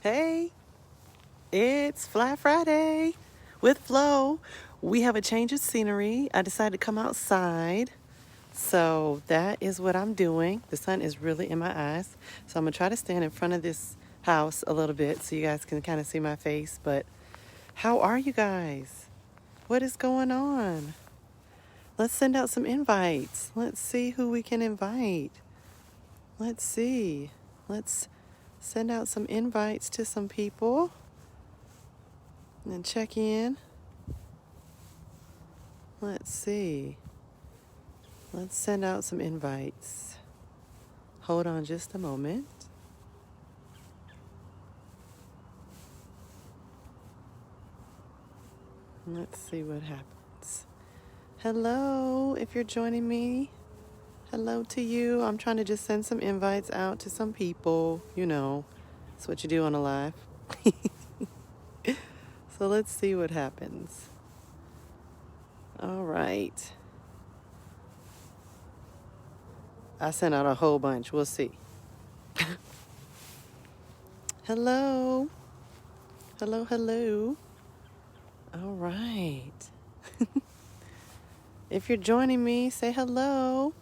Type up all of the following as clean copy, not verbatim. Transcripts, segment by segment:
Hey, it's Fly Friday with Flo. We have a change of scenery. I decided to come outside. So that is what I'm doing. The sun is really in my eyes. So I'm going to try to stand in front of this house a little bit so you guys can kind of see my face. But how are you guys? What is going on? Let's send out some invites. Let's see who we can invite. Let's see. Let's send out some invites to some people and check in. Let's see. Let's send out some invites. Hold on just a moment. Let's see what happens. Hello, if you're joining me. Hello to you. I'm trying to just send some invites out to some people. You know, that's what you do on a live. So let's see what happens. All right. I sent out a whole bunch. We'll see. Hello. Hello. All right. If you're joining me, say hello.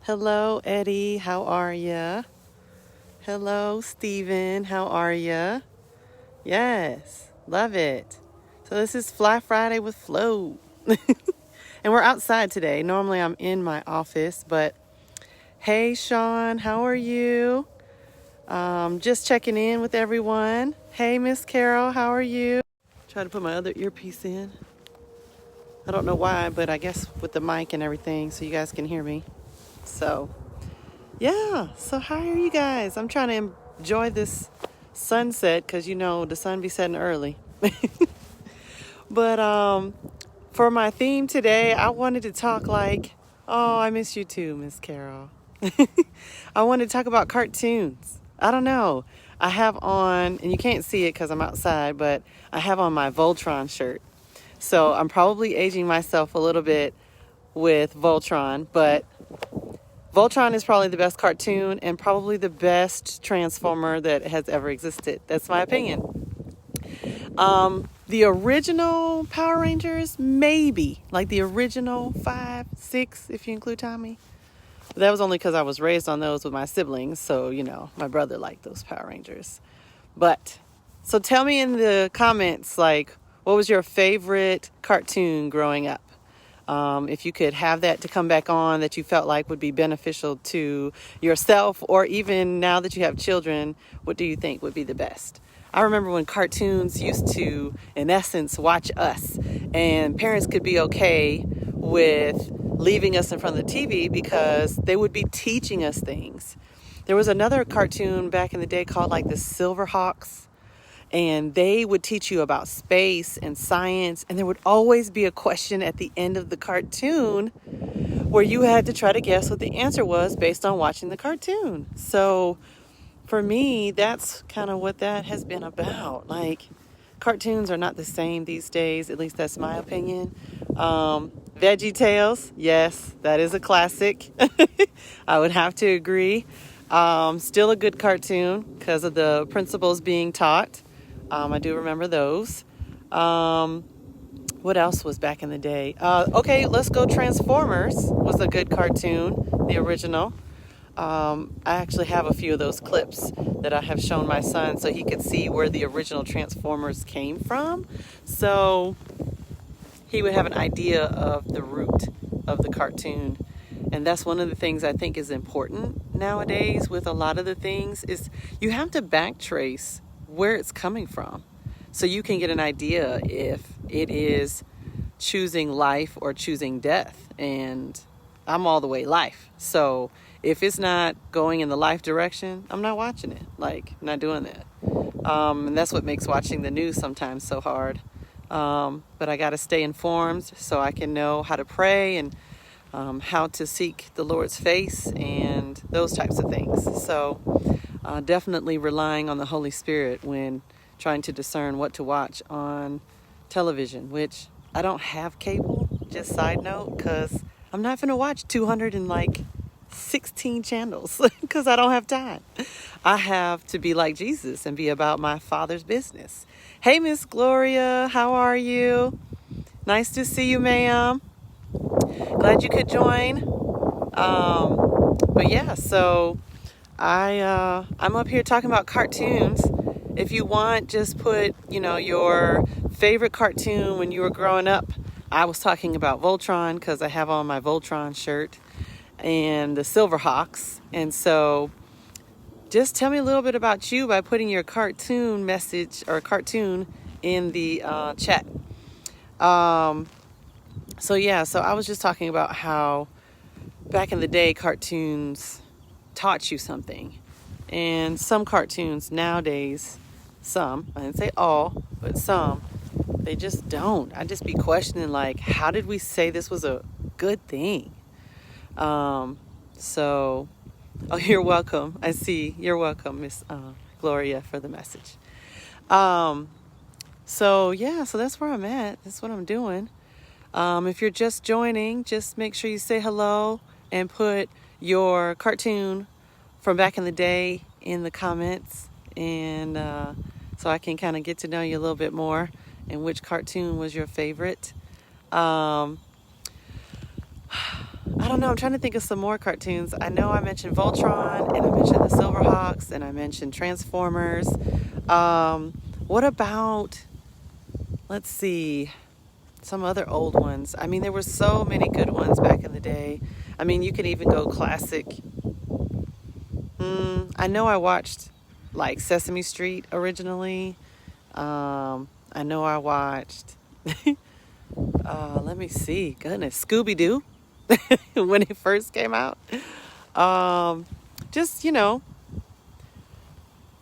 Hello, Eddie. How are ya? Hello, Steven. How are ya? Yes. Love it. So this is Fly Friday with Flo. And we're outside today. Normally I'm in my office, but hey, Sean, how are you? Just checking in with everyone. Hey, Miss Carol, how are you? Try to put my other earpiece in. I don't know why, but I guess with the mic and everything so you guys can hear me. So, yeah. So how are you guys? I'm trying to enjoy this sunset because, you know, the sun be setting early. But for my theme today, I wanted to talk I miss you too, Miss Carol. I wanted to talk about cartoons. I don't know. I have on, and you can't see it because I'm outside, but I have on my Voltron shirt. So I'm probably aging myself a little bit with Voltron, but Voltron is probably the best cartoon and probably the best Transformer that has ever existed. That's my opinion. The original Power Rangers, maybe. Like the original 5, 6, if you include Tommy. But that was only because I was raised on those with my siblings. So, you know, my brother liked those Power Rangers. But, so tell me in the comments, what was your favorite cartoon growing up? If you could have that to come back on that you felt like would be beneficial to yourself, or even now that you have children, what do you think would be the best? I remember when cartoons used to, in essence, watch us, and parents could be okay with leaving us in front of the TV because they would be teaching us things. There was another cartoon back in the day called the Silverhawks, and they would teach you about space and science, and there would always be a question at the end of the cartoon where you had to try to guess what the answer was based on watching the cartoon. So for me, that's kind of what that has been about. Cartoons are not the same these days, at least that's my opinion. Veggie Tales, yes, that is a classic. I would have to agree. Still a good cartoon because of the principles being taught. I do remember those. What else was back in the day? Okay, let's go. Transformers was a good cartoon, the original. I actually have a few of those clips that I have shown my son so he could see where the original Transformers came from. So he would have an idea of the root of the cartoon. And that's one of the things I think is important nowadays with a lot of the things is you have to backtrace where it's coming from so you can get an idea if it is choosing life or choosing death. And I'm all the way life. So if it's not going in the life direction, I'm not watching it. Not doing that. And that's what makes watching the news sometimes so hard. But I got to stay informed so I can know how to pray and how to seek the Lord's face and those types of things. So definitely relying on the Holy Spirit when trying to discern what to watch on television, which I don't have cable, just side note, because I'm not going to watch 200 and 16 channels because I don't have time. I have to be like Jesus and be about my Father's business. Hey, Miss Gloria, how are you? Nice to see you, ma'am. Glad you could join. But yeah, so I'm up here talking about cartoons. If you want, just put, your favorite cartoon when you were growing up. I was talking about Voltron because I have on my Voltron shirt and the Silverhawks. And so just tell me a little bit about you by putting your cartoon message or cartoon in the chat. So I was just talking about how back in the day, cartoons taught you something. And some cartoons nowadays, I didn't say all, but some, they just don't. I just be questioning, like, how did we say this was a good thing? Oh, you're welcome. I see. You're welcome, Miss Gloria, for the message. So that's where I'm at. That's what I'm doing. If you're just joining, just make sure you say hello and put your cartoon from back in the day in the comments, and so I can kind of get to know you a little bit more and which cartoon was your favorite. I don't know. I'm trying to think of some more cartoons. I know I mentioned Voltron, and I mentioned the Silverhawks, and I mentioned Transformers. What about, let's see, some other old ones? I mean, there were so many good ones back in the day. I mean, you can even go classic. I know I watched like Sesame Street originally. I know I watched, let me see, goodness, Scooby-Doo when it first came out. Just,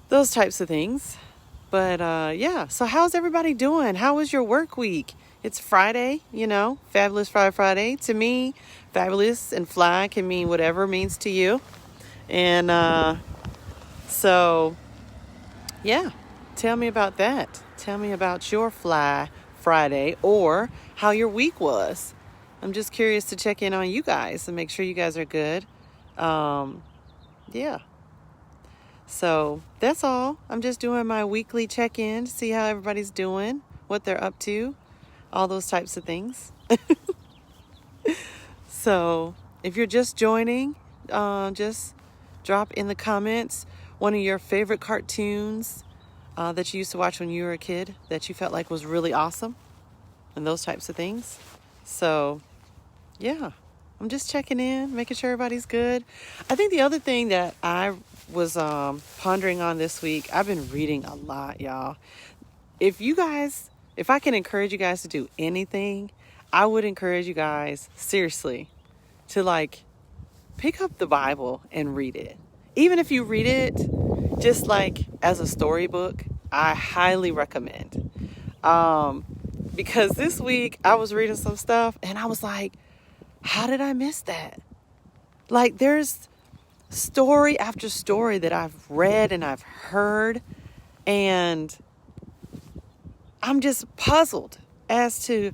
those types of things. But so how's everybody doing? How was your work week? It's Friday, Fabulous Friday. To me, fabulous and fly can mean whatever it means to you. And tell me about that. Tell me about your Fly Friday or how your week was. I'm just curious to check in on you guys and make sure you guys are good. So that's all. I'm just doing my weekly check-in to see how everybody's doing, what they're up to, all those types of things. So if you're just joining, just drop in the comments one of your favorite cartoons that you used to watch when you were a kid that you felt like was really awesome and those types of things. So, I'm just checking in, making sure everybody's good. I think the other thing that I was pondering on this week, I've been reading a lot, y'all. If I can encourage you guys to do anything, I would encourage you guys, seriously, to pick up the Bible and read it. Even if you read it just as a storybook, I highly recommend. Because this week I was reading some stuff and I was like, how did I miss that? There's story after story that I've read and I've heard, and I'm just puzzled as to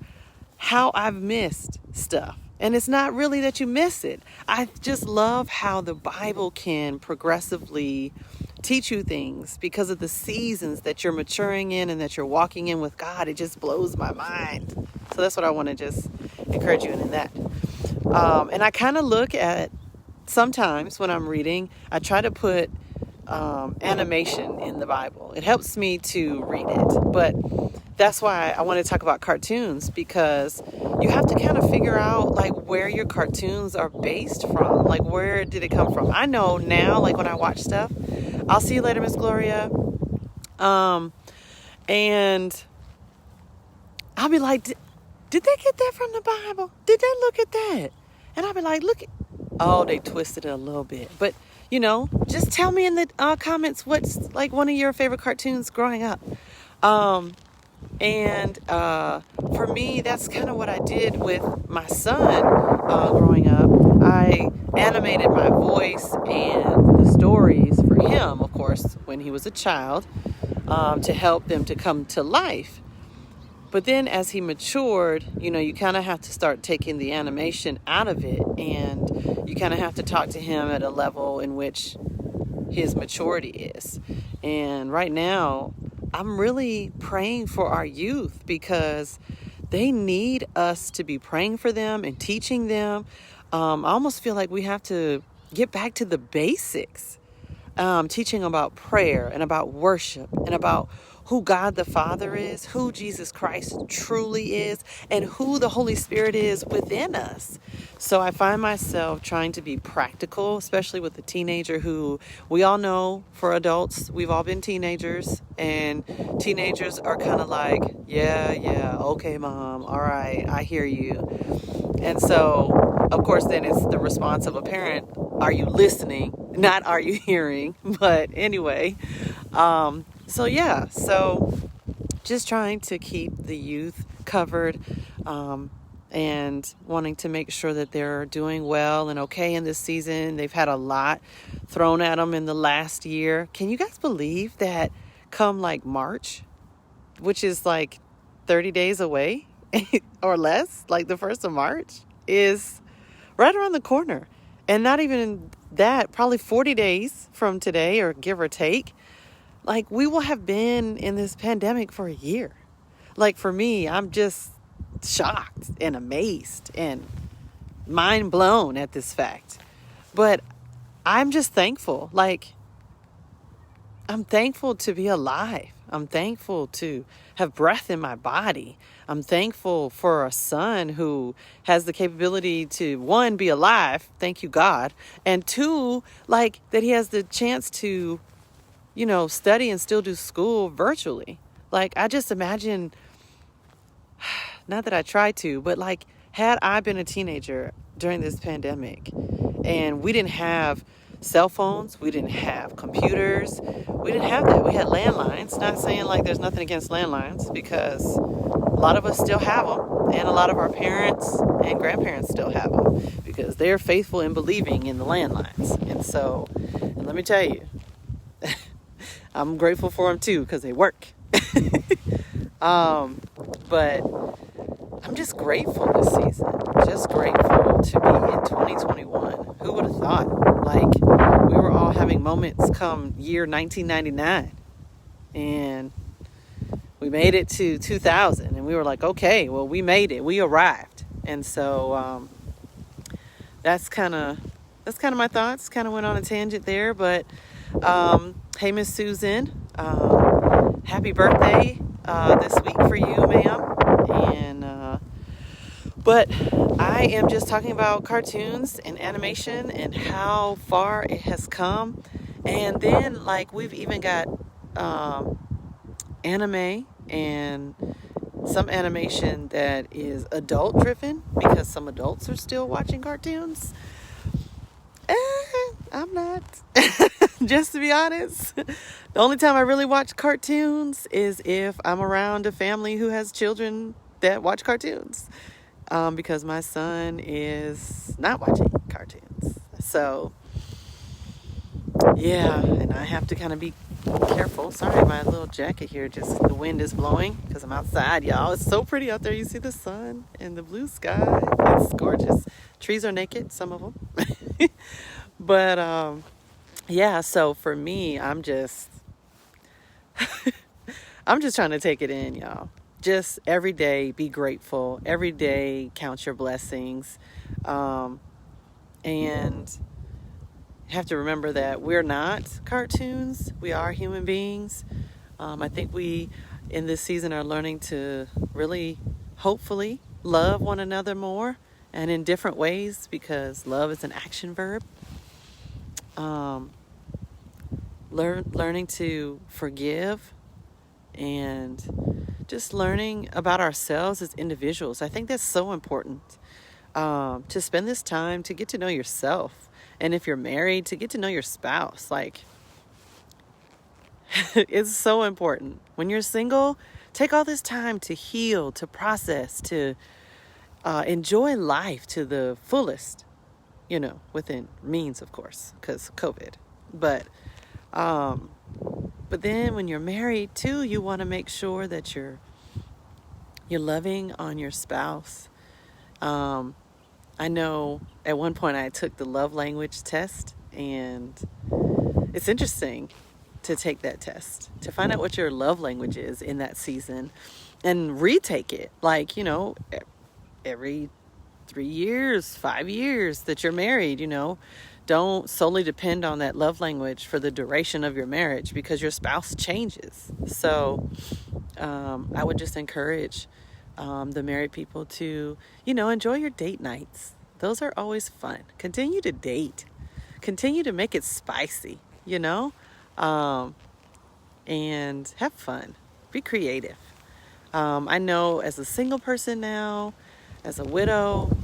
how I've missed stuff. And it's not really that you miss it. I just love how the Bible can progressively teach you things because of the seasons that you're maturing in and that you're walking in with God. It just blows my mind. So that's what I want to just encourage you in that. And I kind of look at, sometimes when I'm reading, I try to put animation in the Bible. It helps me to read it. But that's why I want to talk about cartoons, because you have to kind of figure out where your cartoons are based from. Where did it come from? I know now, when I watch stuff, I'll see you later, Miss Gloria. And I'll be like, did they get that from the Bible? Did they look at that? And I'll be like, oh, they twisted it a little bit. But, just tell me in the comments what's one of your favorite cartoons growing up. And for me, that's kind of what I did with my son growing up. I animated my voice and the stories for him, of course, when he was a child, to help them to come to life. But then as he matured, you kind of have to start taking the animation out of it, and you kind of have to talk to him at a level in which his maturity is. And right now, I'm really praying for our youth because they need us to be praying for them and teaching them. I almost feel like we have to get back to the basics, teaching about prayer and about worship and about who God the Father is, who Jesus Christ truly is, and who the Holy Spirit is within us. So I find myself trying to be practical, especially with a teenager who we all know, for adults, we've all been teenagers, and teenagers are kind of like, yeah, okay, mom, all right, I hear you. And so, of course, then it's the response of a parent, are you listening? Not are you hearing? But anyway, so just trying to keep the youth covered, and wanting to make sure that they're doing well and okay in this season. They've had a lot thrown at them in the last year. Can you guys believe that come like March, which is like 30 days away or less, like the 1st of March is right around the corner, and not even that, probably 40 days from today, or give or take, like we will have been in this pandemic for a year. Like for me, I'm just shocked and amazed and mind blown at this fact. But I'm just thankful. Like, I'm thankful to be alive. I'm thankful to have breath in my body. I'm thankful for a son who has the capability to, one, be alive, thank you God, and two, like that he has the chance to, study and still do school virtually. Like, I just imagine, not that I try to, but like, had I been a teenager during this pandemic and we didn't have cell phones, we didn't have computers, we didn't have that. We had landlines. Not saying like there's nothing against landlines, because a lot of us still have them, and a lot of our parents and grandparents still have them because they're faithful in believing in the landlines. And let me tell you, I'm grateful for them too, because they work. But I'm just grateful this season. Just grateful to be in 2021. Who would have thought? Like, we were all having moments come year 1999. And we made it to 2000. And we were like, okay, well, we made it. We arrived. And so that's kind of my thoughts. Kind of went on a tangent there. But hey, Miss Susan, happy birthday this week for you, ma'am. But I am just talking about cartoons and animation and how far it has come. And then, like, we've even got anime and some animation that is adult driven, because some adults are still watching cartoons. I'm not. Just to be honest, the only time I really watch cartoons is if I'm around a family who has children that watch cartoons, because my son is not watching cartoons. So yeah, and I have to kind of be careful. Sorry, my little jacket here, just the wind is blowing because I'm outside, y'all. It's so pretty out there. You see the sun and the blue sky. It's gorgeous. Trees are naked, some of them. But yeah, so for me, I'm just trying to take it in, y'all. Just every day be grateful. Every day count your blessings. And have to remember that we're not cartoons. We are human beings. I think we, in this season, are learning to really, hopefully, love one another more, and in different ways, because love is an action verb. Learning to forgive, and just learning about ourselves as individuals. I think that's so important, to spend this time to get to know yourself. And if you're married, to get to know your spouse. Like, it's so important. When you're single, take all this time to heal, to process, to enjoy life to the fullest, within means, of course, because COVID. But then when you're married too, you want to make sure that you're You're loving on your spouse. I know at one point I took the love language test, and it's interesting to take that test to find out what your love language is in that season and retake it. Like, every 3 years, 5 years that you're married, don't solely depend on that love language for the duration of your marriage, because your spouse changes. So I would just encourage the married people to, enjoy your date nights. Those are always fun. Continue to date. Continue to make it spicy, and have fun. Be creative. I know as a single person now, as a widow,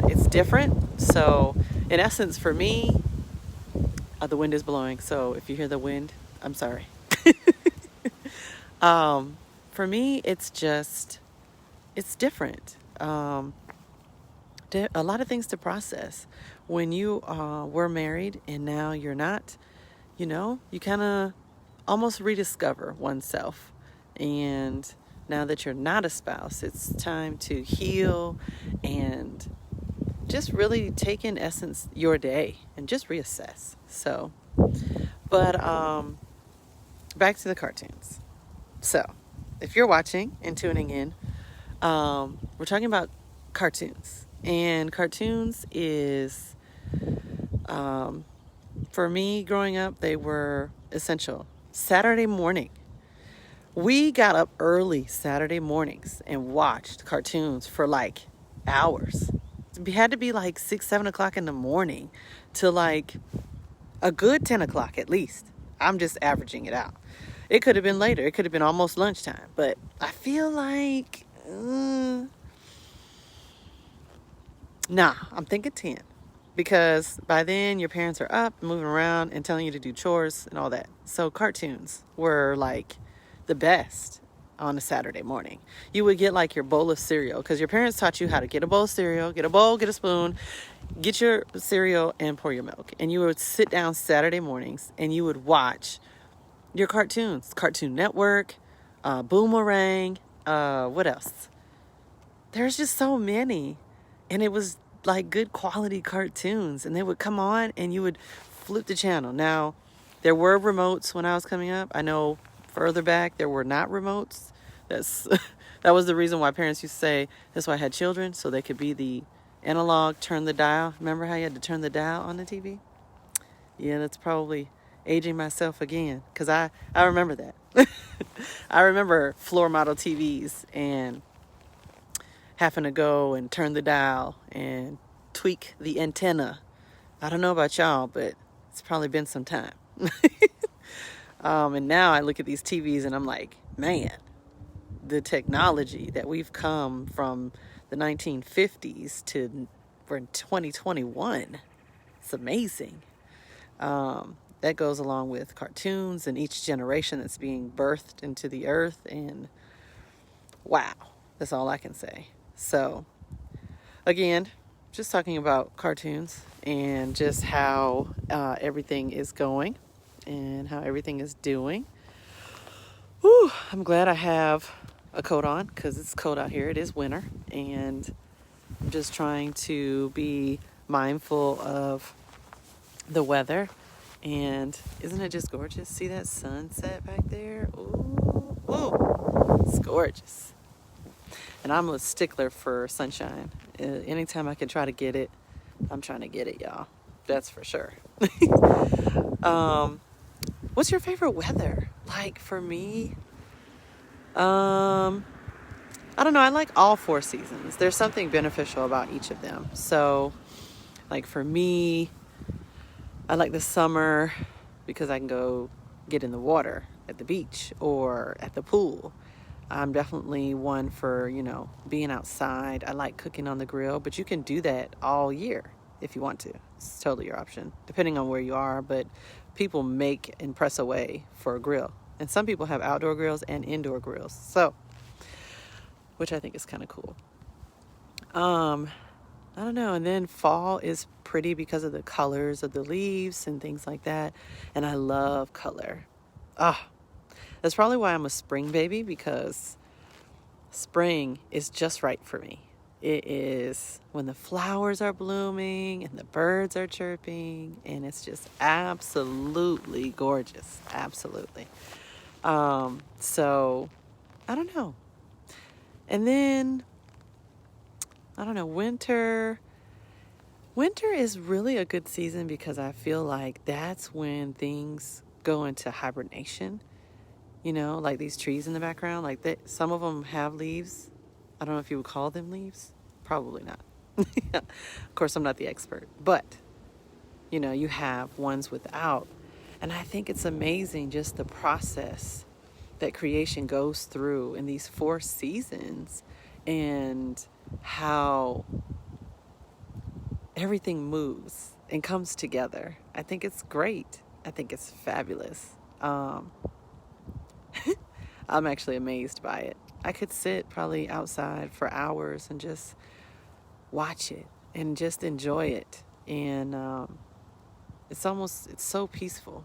it's different. So in essence, for me, the wind is blowing. So if you hear the wind, I'm sorry. For me, it's different. A lot of things to process. When you were married and now you're not, you kind of almost rediscover oneself. And now that you're not a spouse, it's time to heal and just really take in essence your day and just reassess. So, but back to the cartoons. So, if you're watching and tuning in, we're talking about cartoons. And cartoons is, for me growing up, they were essential. Saturday morning. We got up early Saturday mornings and watched cartoons for like hours. It had to be like 6, 7 o'clock in the morning to like a good 10 o'clock at least. I'm just averaging it out. It could have been later. It could have been almost lunchtime. But I feel like, I'm thinking 10. Because by then your parents are up, moving around and telling you to do chores and all that. So cartoons were like the best on a Saturday morning. You would get like your bowl of cereal because your parents taught you how to get a bowl of cereal, get a bowl, get a spoon, get your cereal and pour your milk. And you would sit down Saturday mornings and you would watch your cartoons. Cartoon Network, Boomerang, what else? There's just so many. And it was like good quality cartoons. And they would come on and you would flip the channel. Now, there were remotes when I was coming up. I know further back there were not remotes. That was the reason why parents used to say that's why I had children, so they could be the analog, turn the dial. Remember how you had to turn the dial on the TV? Yeah, that's probably aging myself again, because I remember that. I remember floor model TVs and having to go and turn the dial and tweak the antenna. I don't know about y'all, but it's probably been some time. And now I look at these TVs and I'm like, man, the technology that we've come from the 1950s to we're in 2021. It's amazing. That goes along with cartoons and each generation that's being birthed into the earth. And wow, that's all I can say. So again, just talking about cartoons and just how everything is going and how everything is doing. Whew, I'm glad I have a coat on because it's cold out here. It is winter, and I'm just trying to be mindful of the weather. And isn't it just gorgeous? See that sunset back there? Ooh, ooh, it's gorgeous. And I'm a stickler for sunshine. Anytime I can try to get it, I'm trying to get it, y'all. That's for sure. What's your favorite weather? Like for me, I don't know. I like all 4 seasons. There's something beneficial about each of them. So, like for me, I like the summer because I can go get in the water at the beach or at the pool. I'm definitely one for, being outside. I like cooking on the grill, but you can do that all year if you want to. It's totally your option, depending on where you are. But people make and press away for a grill. And some people have outdoor grills and indoor grills. So, which I think is kind of cool. I don't know. And then fall is pretty because of the colors of the leaves and things like that. And I love color. That's probably why I'm a spring baby, because spring is just right for me. It is when the flowers are blooming and the birds are chirping, and it's just absolutely gorgeous. Absolutely. So I don't know. And then, I don't know, winter is really a good season because I feel like that's when things go into hibernation. You know, like these trees in the background, like some of them have leaves. I don't know if you would call them leaves. Probably not. Of course, I'm not the expert, but you know, you have ones without. And I think it's amazing just the process that creation goes through in these 4 seasons and how everything moves and comes together. I think it's great. I think it's fabulous. I'm actually amazed by it. I could sit probably outside for hours and just watch it and just enjoy it. And it's so peaceful.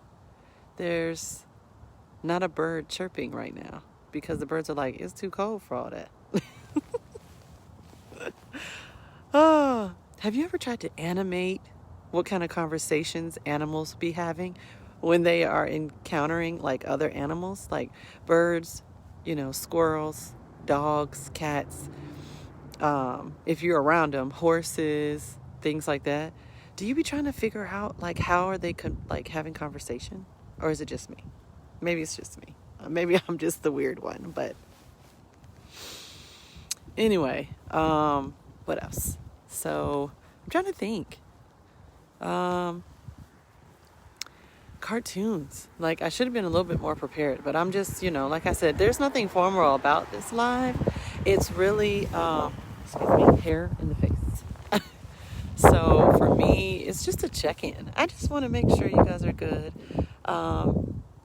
There's not a bird chirping right now because the birds are like, it's too cold for all that. Oh, have you ever tried to animate what kind of conversations animals be having when they are encountering like other animals, like birds, you know, squirrels, dogs, cats, if you're around them, horses, things like that? Do you be trying to figure out like how are they like having conversation, or is it just me? Maybe it's just me. Maybe I'm just the weird one. But anyway, what else? So I'm trying to think. Cartoons. Like, I should have been a little bit more prepared, but I'm just, you know, like I said, there's nothing formal about this live. It's really, hair in the face. So for me, it's just a check-in. I just want to make sure you guys are good.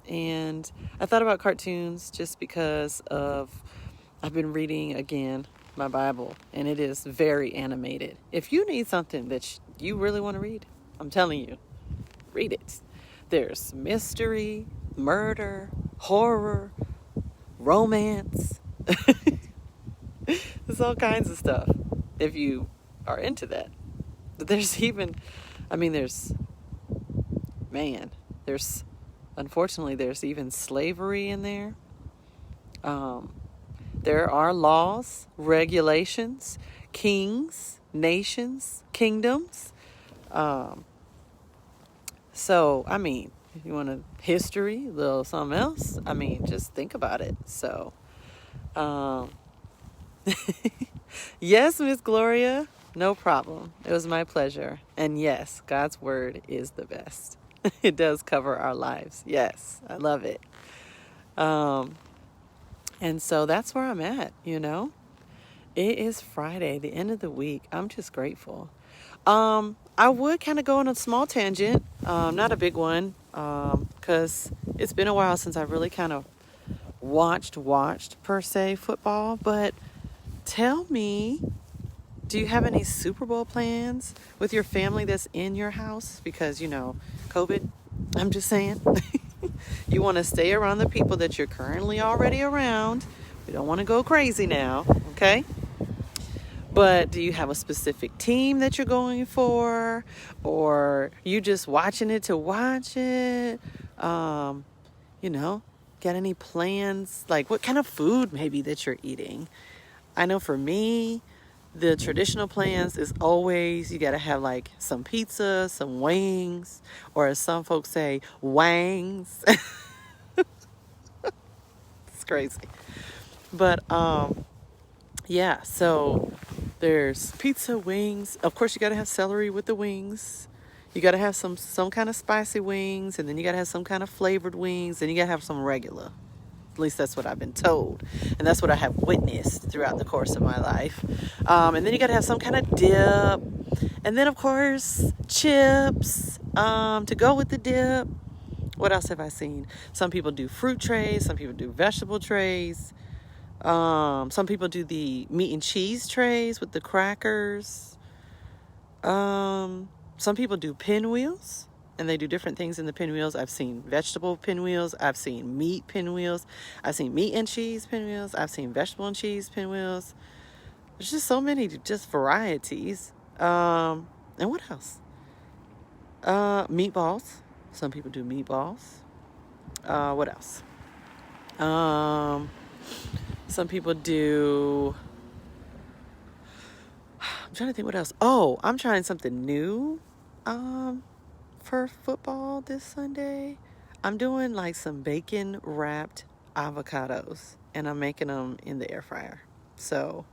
And I thought about cartoons just because I've been reading again my Bible, and it is very animated. If you need something that you really want to read, I'm telling you, read it. There's mystery, murder, horror, romance. There's all kinds of stuff if you are into that. But there's unfortunately, there's even slavery in there. There are laws, regulations, kings, nations, kingdoms. So, I mean, if you want a history, a little something else, I mean, just think about it. So, yes, Miss Gloria, no problem. It was my pleasure. And yes, God's word is the best. It does cover our lives. Yes, I love it. And so that's where I'm at, you know. It is Friday, the end of the week. I'm just grateful. I would kind of go on a small tangent, not a big one, because it's been a while since I really kind of watched per se football. But tell me, do you have any Super Bowl plans with your family that's in your house? Because, you know, COVID, I'm just saying. You want to stay around the people that you're currently already around. We don't want to go crazy now, okay? But do you have a specific team that you're going for? Or you just watching it to watch it? You know, got any plans? Like what kind of food maybe that you're eating? I know for me, the traditional plans is always you got to have like some pizza, some wings, or as some folks say, wangs. It's crazy. But yeah, so there's pizza, wings. Of course, you got to have celery with the wings. You got to have some kind of spicy wings, and then you got to have some kind of flavored wings, and you got to have some regular. At least that's what I've been told. And that's what I have witnessed throughout the course of my life. And then you got to have some kind of dip. And then, of course, chips to go with the dip. What else have I seen? Some people do fruit trays. Some people do vegetable trays. Some people do the meat and cheese trays with the crackers. Some people do pinwheels. and they do different things in the pinwheels. I've seen vegetable pinwheels. I've seen meat pinwheels. I've seen meat and cheese pinwheels. I've seen vegetable and cheese pinwheels. There's just so many just varieties. And what else? Meatballs. Some people do meatballs. What else? Some people do... I'm trying to think what else. Oh, I'm trying something new for football this Sunday. I'm doing like some bacon wrapped avocados, and I'm making them in the air fryer. So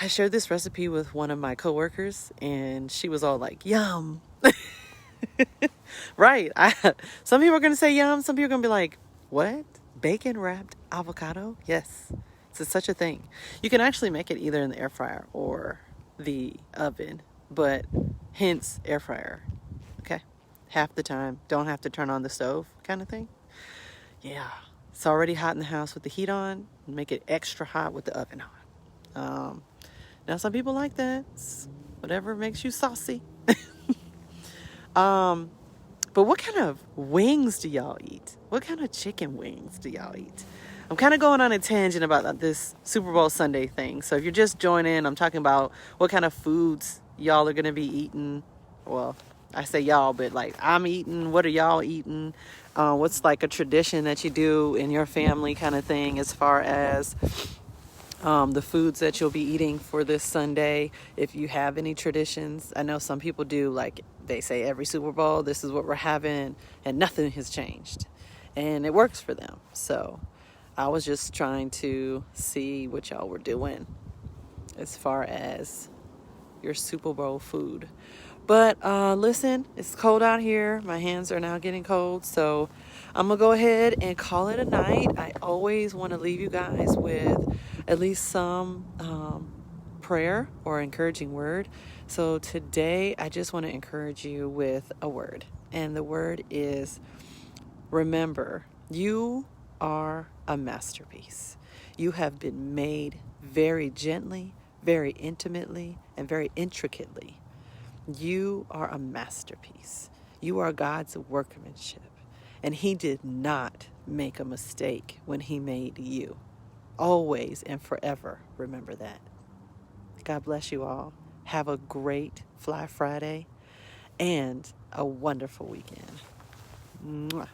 I shared this recipe with one of my coworkers, and she was all like, yum. Right. Some people are going to say yum. Some people are going to be like, what? Bacon wrapped avocado? Yes. It's such a thing. You can actually make it either in the air fryer or the oven, but hence air fryer. Okay. Half the time. Don't have to turn on the stove kind of thing. Yeah. It's already hot in the house with the heat on. Make it extra hot with the oven on. Now some people like that. It's whatever makes you saucy. But what kind of wings do y'all eat? What kind of chicken wings do y'all eat? I'm kind of going on a tangent about this Super Bowl Sunday thing. So if you're just joining, I'm talking about what kind of foods y'all are going to be eating. Well, I say y'all, but like I'm eating. What are y'all eating? What's like a tradition that you do in your family kind of thing as far as the foods that you'll be eating for this Sunday, if you have any traditions. I know some people do, like they say every Super Bowl, this is what we're having, and nothing has changed. And it works for them. So I was just trying to see what y'all were doing as far as your Super Bowl food. But listen, it's cold out here. My hands are now getting cold. So I'm going to go ahead and call it a night. I always want to leave you guys with at least some prayer or encouraging word. So today I just want to encourage you with a word. And the word is remember. You are a masterpiece. You have been made very gently, very intimately, and very intricately. You are a masterpiece. You are God's workmanship. And He did not make a mistake when He made you. Always and forever remember that. God bless you all. Have a great Fly Friday and a wonderful weekend. Mwah.